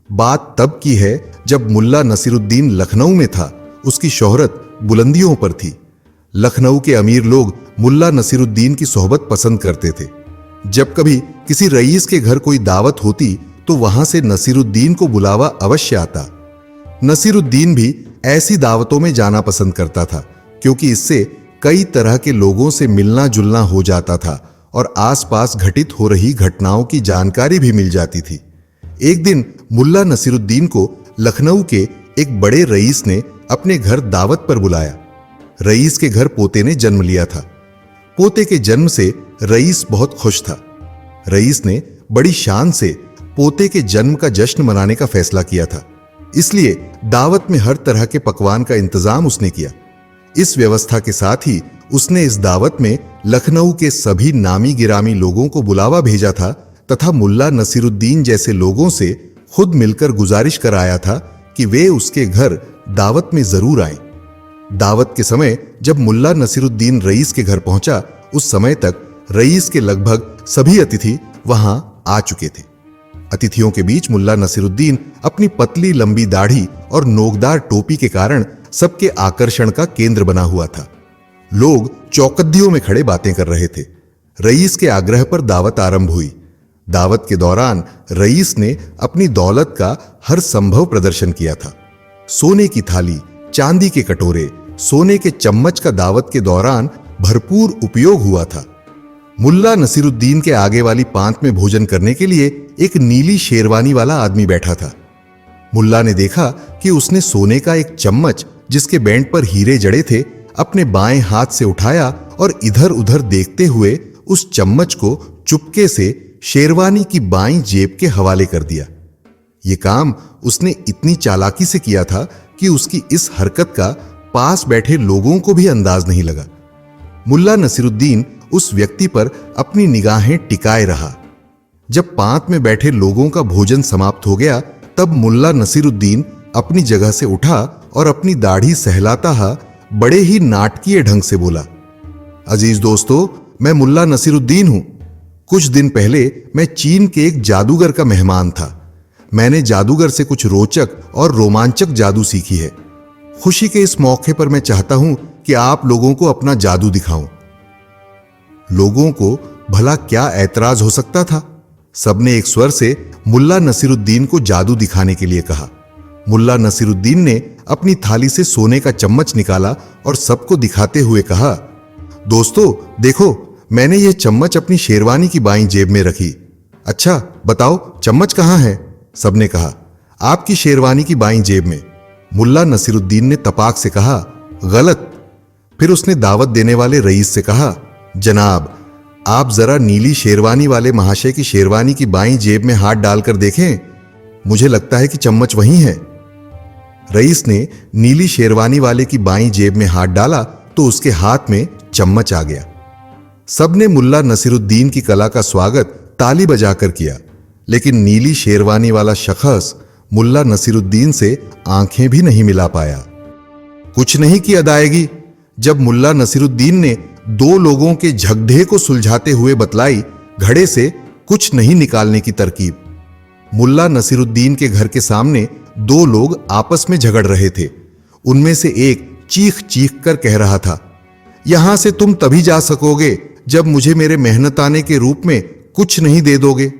बात तब की है जब मुल्ला नसीरुद्दीन लखनऊ में था। उसकी शोहरत बुलंदियों पर थी। लखनऊ के अमीर लोग मुल्ला नसीरुद्दीन की सोहबत पसंद करते थे। जब कभी किसी रईस के घर कोई दावत होती तो वहां से नसीरुद्दीन को बुलावा अवश्य आता। नसीरुद्दीन भी ऐसी दावतों में जाना पसंद करता था, क्योंकि इससे कई तरह के लोगों से मिलना जुलना हो जाता था और आसपास घटित हो रही घटनाओं की जानकारी भी मिल जाती थी। एक दिन मुल्ला नसीरुद्दीन को लखनऊ के एक बड़े रईस ने अपने घर दावत पर बुलाया। रईस के घर पोते ने जन्म लिया था। पोते के जन्म से रईस बहुत खुश था। रईस ने बड़ी शान से पोते के जन्म का जश्न मनाने का फैसला किया था, इसलिए दावत में हर तरह के पकवान का इंतजाम उसने किया। इस व्यवस्था के साथ ही उसने इस दावत में लखनऊ के सभी नामी गिरामी लोगों को बुलावा भेजा था तथा मुल्ला नसीरुद्दीन जैसे लोगों से खुद मिलकर गुजारिश कराया था कि वे उसके घर दावत में जरूर आएं। दावत के समय जब मुल्ला नसीरुद्दीन रईस के घर पहुंचा, उस समय तक रईस के लगभग सभी अतिथि वहां आ चुके थे। अतिथियों के बीच मुल्ला नसीरुद्दीन अपनी पतली लंबी दाढ़ी और नोकदार टोपी के कारण सबके आकर्षण का केंद्र बना हुआ था। लोग चौकद्दियों में खड़े बातें कर रहे थे। रईस के आग्रह पर दावत आरंभ हुई। दावत के दौरान रईस ने अपनी दौलत का हर संभव प्रदर्शन किया था। सोने की थाली, चांदी के कटोरे, सोने के चम्मच का दावत के दौरान भरपूर उपयोग हुआ था। मुल्ला नसीरुद्दीन के आगे वाली पांत में भोजन करने के लिए एक नीली शेरवानी वाला आदमी बैठा था। मुल्ला ने देखा कि उसने सोने का एक चम्मच, जिसके बैंड पर हीरे जड़े थे, अपने बाएं हाथ से उठाया और इधर उधर देखते हुए उस चम्मच को चुपके से शेरवानी की बाईं जेब के हवाले कर दिया। यह काम उसने इतनी चालाकी से किया था कि उसकी इस हरकत का पास बैठे लोगों को भी अंदाज नहीं लगा। मुल्ला नसीरुद्दीन उस व्यक्ति पर अपनी निगाहें टिकाए रहा। जब पांत में बैठे लोगों का भोजन समाप्त हो गया, तब मुल्ला नसीरुद्दीन अपनी जगह से उठा और अपनी दाढ़ी सहलाता हुआ बड़े ही नाटकीय ढंग से बोला, अजीज दोस्तों, मैं मुल्ला नसीरुद्दीन हूं। कुछ दिन पहले मैं चीन के एक जादूगर का मेहमान था। मैंने जादूगर से कुछ रोचक और रोमांचक जादू सीखी है। खुशी के इस मौके पर मैं चाहता हूं कि आप लोगों को अपना जादू दिखाऊं। लोगों को भला क्या ऐतराज हो सकता था? सबने एक स्वर से मुल्ला नसीरुद्दीन को जादू दिखाने के लिए कहा। मुल्ला नसीरुद्दीन ने अपनी थाली से सोने का चम्मच निकाला और सबको दिखाते हुए कहा, दोस्तों देखो, मैंने यह चम्मच अपनी शेरवानी की बाईं जेब में रखी। अच्छा बताओ, चम्मच कहां है? सबने कहा, आपकी शेरवानी की बाईं जेब में। मुल्ला नसीरुद्दीन ने तपाक से कहा, गलत। फिर उसने दावत देने वाले रईस से कहा, जनाब, आप जरा नीली शेरवानी वाले महाशय की शेरवानी की बाईं जेब में हाथ डालकर देखें। मुझे लगता है कि चम्मच वहीं है। रईस ने नीली शेरवानी वाले की बाईं जेब में हाथ डाला तो उसके हाथ में चम्मच आ गया। सबने मुल्ला नसीरुद्दीन की कला का स्वागत ताली बजाकर किया, लेकिन नीली शेरवानी वाला शख्स मुल्ला नसीरुद्दीन से आंखें भी नहीं मिला पाया। कुछ नहीं की अदायगी जब मुल्ला नसीरुद्दीन ने दो लोगों के झगड़े को सुलझाते हुए बतलाई घड़े से कुछ नहीं निकालने की तरकीब। मुल्ला नसीरुद्दीन के घर के सामने दो लोग आपस में झगड़ रहे थे। उनमें से एक चीख चीख कर कह रहा था, यहां से तुम तभी जा सकोगे जब मुझे मेरे मेहनताने के रूप में कुछ नहीं दे दोगे।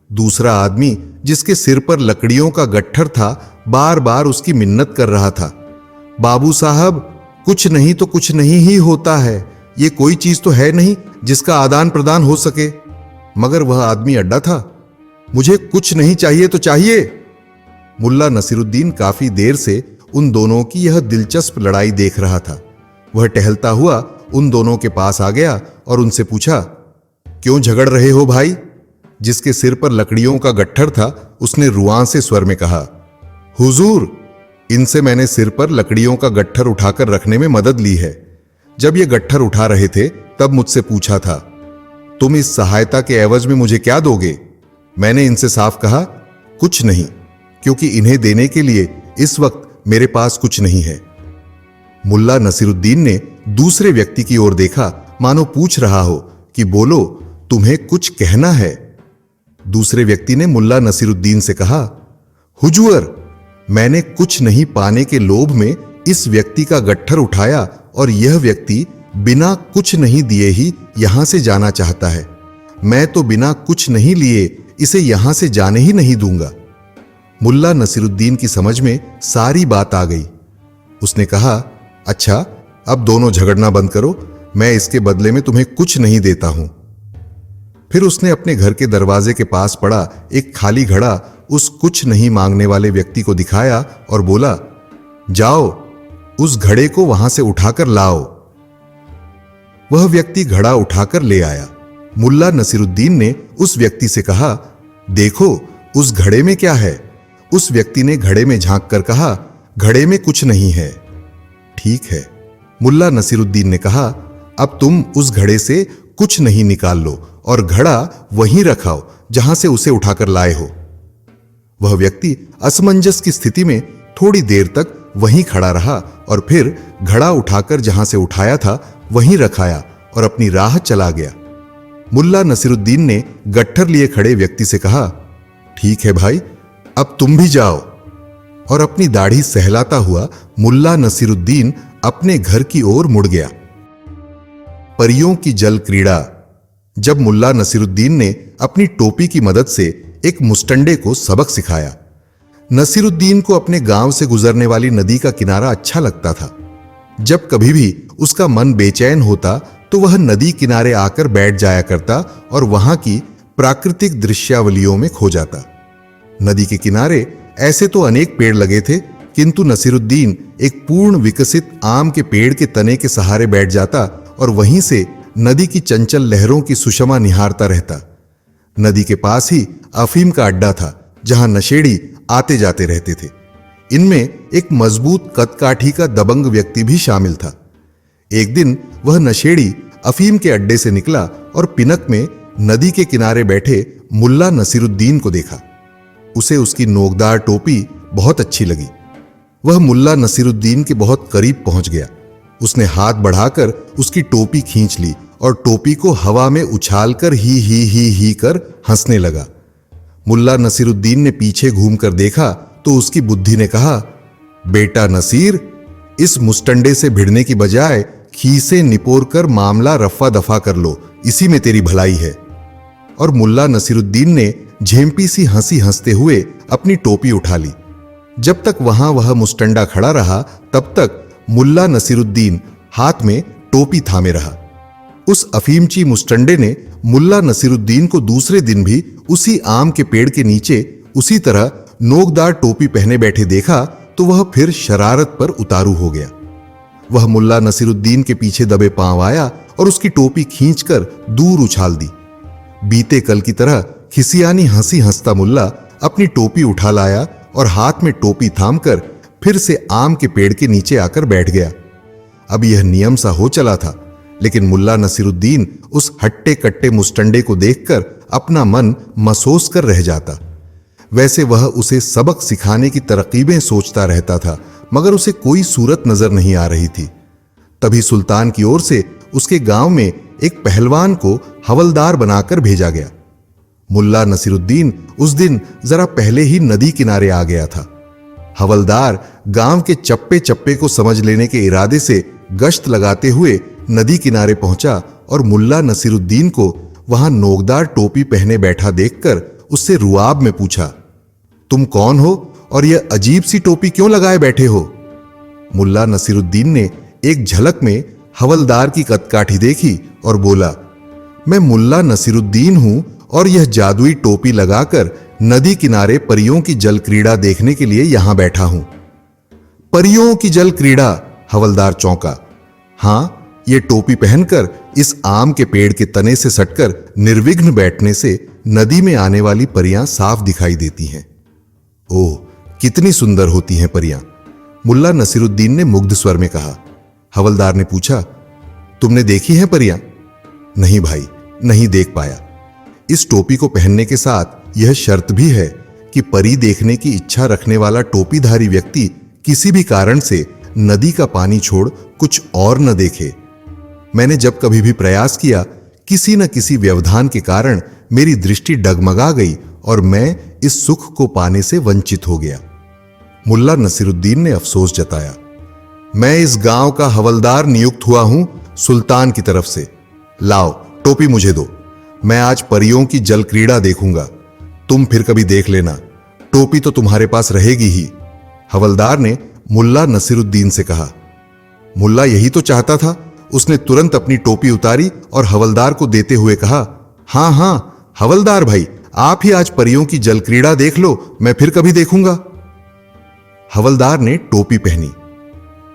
दूसरा आदमी, जिसके सिर पर लकड़ियों का गट्ठर था, बार बार उसकी मिन्नत कर रहा था, बाबू साहब, कुछ नहीं तो कुछ नहीं ही होता है। ये कोई चीज तो है नहीं जिसका आदान प्रदान हो सके। मगर वह आदमी अड्डा था। मुझे कुछ नहीं चाहिए तो चाहिए। मुल्ला नसीरुद्दीन काफी देर से उन दोनों की यह दिलचस्प लड़ाई देख रहा था। वह टहलता हुआ उन दोनों के पास आ गया और उनसे पूछा, क्यों झगड़ रहे हो भाई? जिसके सिर पर लकड़ियों का गट्ठर था, उसने रुआं से स्वर में कहा, हुजूर, इनसे मैंने सिर पर लकड़ियों का गट्ठर उठाकर रखने में मदद ली है। जब ये गट्ठर उठा रहे थे तब मुझसे पूछा था, तुम इस सहायता के एवज में मुझे क्या दोगे? मैंने इनसे साफ कहा, कुछ नहीं, क्योंकि इन्हें देने के लिए इस वक्त मेरे पास कुछ नहीं है। मुल्ला नसीरुद्दीन ने दूसरे व्यक्ति की ओर देखा, मानो पूछ रहा हो कि बोलो, तुम्हें कुछ कहना है? दूसरे व्यक्ति ने मुल्ला नसीरुद्दीन से कहा, हुजूर, मैंने कुछ नहीं पाने के लोभ में इस व्यक्ति का गट्ठर उठाया और यह व्यक्ति बिना कुछ नहीं दिए ही यहां से जाना चाहता है। मैं तो बिना कुछ नहीं लिए इसे यहां से जाने ही नहीं दूंगा। मुल्ला नसीरुद्दीन की समझ में सारी बात आ गई। उसने कहा, अच्छा, अब दोनों झगड़ना बंद करो, मैं इसके बदले में तुम्हें कुछ नहीं देता हूं। फिर उसने अपने घर के दरवाजे के पास पड़ा एक खाली घड़ा उस कुछ नहीं मांगने वाले व्यक्ति को दिखाया और बोला, जाओ, उस घड़े को वहां से उठाकर लाओ। वह व्यक्ति घड़ा उठाकर ले आया। मुल्ला नसीरुद्दीन ने उस व्यक्ति से कहा, देखो उस घड़े में क्या है। उस व्यक्ति ने घड़े में झांक कर कहा, घड़े में कुछ नहीं है। ठीक है, मुल्ला नसीरुद्दीन ने कहा, अब तुम उस घड़े से कुछ नहीं निकाल लो और घड़ा वहीं रखाओ जहां से उसे उठाकर लाए हो। वह व्यक्ति असमंजस की स्थिति में थोड़ी देर तक वहीं खड़ा रहा और फिर घड़ा उठाकर जहां से उठाया था वहीं रखाया और अपनी राह चला गया। मुल्ला नसीरुद्दीन ने गट्ठर लिए खड़े व्यक्ति से कहा, ठीक है भाई, अब तुम भी जाओ। और अपनी दाढ़ी सहलाता हुआ मुल्ला नसीरुद्दीन अपने घर की ओर मुड़ गया। परियों की जल क्रीड़ा। जब मुल्ला नसीरुद्दीन ने अपनी टोपी की मदद से एक मुस्टंडे को सबक सिखाया। नसीरुद्दीन को अपने गांव से गुजरने वाली नदी का किनारा अच्छा लगता था। जब कभी भी उसका मन बेचैन होता तो वह नदी किनारे आकर बैठ जाया करता और वहां की प्राकृतिक दृश्यावलियों में खो जाता। नदी के किनारे ऐसे तो अनेक पेड़ लगे थे, किंतु नसीरुद्दीन एक पूर्ण विकसित आम के पेड़ के तने के सहारे बैठ जाता और वहीं से नदी की चंचल लहरों की सुषमा निहारता रहता। नदी के पास ही अफीम का अड्डा था, जहां नशेड़ी आते जाते रहते थे। इनमें एक मजबूत कदकाठी का दबंग व्यक्ति भी शामिल था। एक दिन वह नशेड़ी अफीम के अड्डे से निकला और पिनक में नदी के किनारे बैठे मुल्ला नसीरुद्दीन को देखा। उसे उसकी नोकदार टोपी बहुत अच्छी लगी। वह मुल्ला नसीरुद्दीन के बहुत करीब पहुंच गया। उसने हाथ बढ़ाकर उसकी टोपी खींच ली और टोपी को हवा में उछालकर ही कर हंसने लगा। मुल्ला नसीरुद्दीन ने पीछे घूमकर देखा तो उसकी बुद्धि ने कहा, बेटा नसीर, इस मुस्टंडे से भिड़ने की बजाय खीसे निपोर कर मामला रफा दफा कर लो, इसी में तेरी भलाई है। और मुल्ला नसीरुद्दीन ने झेंपी सी हंसी हंसते हुए अपनी टोपी उठा ली। जब तक वहां वह मुस्टंडा खड़ा रहा तब तक मुल्ला नसीरुद्दीन हाथ में टोपी थामे रहा। उस अफीमची मुस्टंडे ने मुल्ला नसीरुद्दीन को दूसरे दिन भी उसी आम के पेड़ के नीचे उसी तरह नोकदार टोपी पहने बैठे देखा तो वह फिर शरारत पर उतारू हो गया। वह मुल्ला नसीरुद्दीन के पीछे दबे पांव आया और उसकी टोपी खींचकर दूर उछाल दी। बीते कल की तरह खिसियानी हंसी हंसता मुल्ला अपनी टोपी उठा लाया और हाथ में टोपी थामकर फिर से आम के पेड़ के नीचे आकर बैठ गया। अब यह नियम सा हो चला था, लेकिन मुल्ला नसीरुद्दीन उस हट्टे कट्टे मुस्टंडे को देखकर अपना मन मसोस कर रह जाता। वैसे वह उसे सबक सिखाने की तरकीबें सोचता रहता था, मगर उसे कोई सूरत नजर नहीं आ रही थी। तभी सुल्तान की ओर से उसके गांव में एक पहलवान को हवलदार बनाकर भेजा गया। मुल्ला नसीरुद्दीन उस दिन जरा पहले ही नदी किनारे आ गया था। हवलदार गांव के चप्पे चप्पे को समझ लेने के इरादे से गश्त लगाते हुए नदी किनारे पहुंचा और मुल्ला नसीरुद्दीन को वहां नोकदार टोपी पहने बैठा देखकर उससे रुआब में पूछा, तुम कौन हो और यह अजीब सी टोपी क्यों लगाए बैठे हो? मुल्ला नसीरुद्दीन ने एक झलक में हवलदार की कदकाठी देखी और बोला, मैं मुल्ला नसीरुद्दीन हूं और यह जादुई टोपी लगाकर नदी किनारे परियों की जल क्रीड़ा देखने के लिए यहां बैठा हूं। परियों की जल क्रीड़ा? हवलदार चौंका। हां, यह टोपी पहनकर इस आम के पेड़ के तने से सटकर निर्विघ्न बैठने से नदी में आने वाली परियां साफ दिखाई देती हैं। ओह, कितनी सुंदर होती हैं परियां, मुल्ला नसीरुद्दीन ने मुग्ध स्वर में कहा। हवलदार ने पूछा, तुमने देखी हैं परियां? नहीं भाई, नहीं देख पाया। इस टोपी को पहनने के साथ यह शर्त भी है कि परी देखने की इच्छा रखने वाला टोपीधारी व्यक्ति किसी भी कारण से नदी का पानी छोड़ कुछ और न देखे। मैंने जब कभी भी प्रयास किया, किसी न किसी व्यवधान के कारण मेरी दृष्टि डगमगा गई और मैं इस सुख को पाने से वंचित हो गया। मुल्ला नसीरुद्दीन ने अफसोस जताया, मैं इस गांव का हवलदार नियुक्त हुआ हूं सुल्तान की तरफ से। लाओ टोपी मुझे दो, मैं आज परियों की जल क्रीड़ा देखूंगा, तुम फिर कभी देख लेना, टोपी तो तुम्हारे पास रहेगी ही। हवलदार ने मुल्ला नसीरुद्दीन से कहा। मुल्ला यही तो चाहता था। उसने तुरंत अपनी टोपी उतारी और हवलदार को देते हुए कहा, हां हां हवलदार भाई, आप ही आज परियों की जल क्रीड़ा देख लो, मैं फिर कभी देखूंगा। हवलदार ने टोपी पहनी।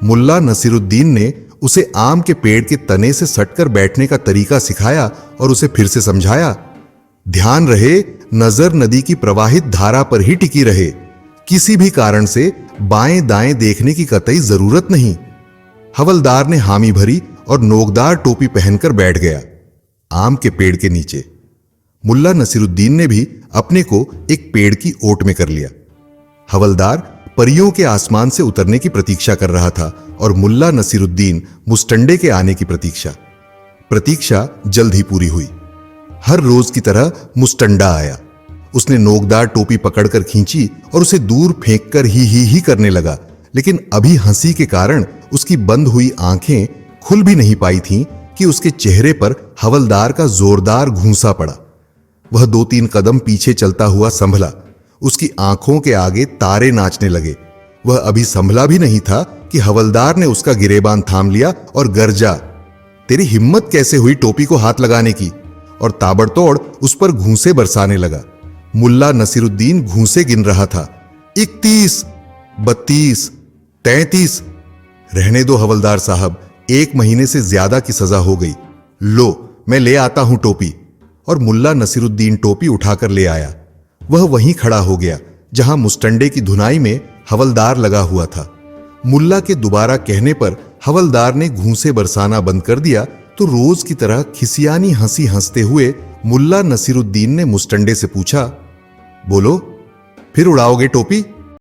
मुल्ला नसीरुद्दीन ने उसे आम के पेड़ के तने से सटकर बैठने का तरीका सिखाया और उसे फिर से समझाया, ध्यान रहे, नजर नदी की प्रवाहित धारा पर ही टिकी रहे, किसी भी कारण से बाएं दाएं देखने की कतई जरूरत नहीं। हवलदार ने हामी भरी और नोकदार टोपी पहनकर बैठ गया आम के पेड़ के नीचे। मुल्ला नसीरुद्दीन ने भी अपने को एक पेड़ की ओट में कर लिया। हवलदार परियों के आसमान से उतरने की प्रतीक्षा कर रहा था और मुल्ला नसीरुद्दीन मुस्टंडे के आने की प्रतीक्षा जल्द ही पूरी हुई। हर रोज की तरह मुस्टंडा आया। उसने नोकदार टोपी पकड़कर खींची और उसे दूर फेंककर ही करने लगा, लेकिन अभी हंसी के कारण उसकी बंद हुई आंखें खुल भी नहीं पाई थीं कि उसके चेहरे पर हवलदार का जोरदार घूंसा पड़ा। वह 2-3 कदम पीछे चलता हुआ संभला। उसकी आंखों के आगे तारे नाचने लगे। वह अभी संभला भी नहीं था कि हवलदार ने उसका गिरेबान थाम लिया और गरजा, तेरी हिम्मत कैसे हुई टोपी को हाथ लगाने की? और ताबड़तोड़ उस पर घूंसे बरसाने लगा। मुल्ला नसीरुद्दीन घूंसे गिन रहा था, 31, 32, 33। रहने दो हवलदार साहब, 1 महीने से ज्यादा की सजा हो गई। लो मैं ले आता हूं टोपी। और मुल्ला नसीरुद्दीन टोपी उठाकर ले आया। वह वहीं खड़ा हो गया जहां मुस्टंडे की धुनाई में हवलदार लगा हुआ था। मुल्ला के दोबारा कहने पर हवलदार ने घूंसे बरसाना बंद कर दिया तो रोज की तरह खिसियानी हंसी हंसते हुए मुल्ला नसीरुद्दीन ने मुस्टंडे से पूछा, बोलो फिर उड़ाओगे टोपी?